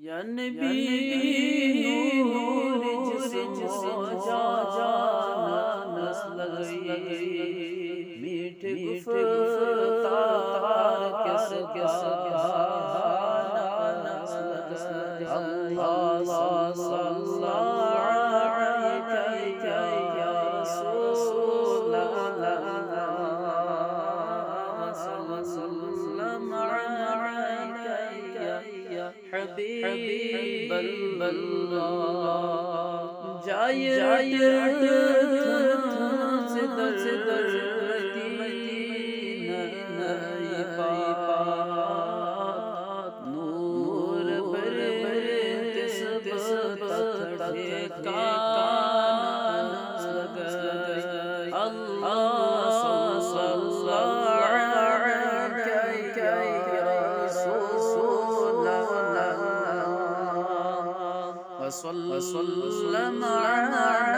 یا نبی نور جسم و جان نسل گئی میٹھے گفتار کس گانا نسل گئی اللہ صلی علیک یا رسول اللہ وسلم علیک یا حبیب اللہ جائے سے در مدینہ پاک نور بر تس ٹھکانا گئی اللہ صلی علیک یا رسول اللہ وسلم علیک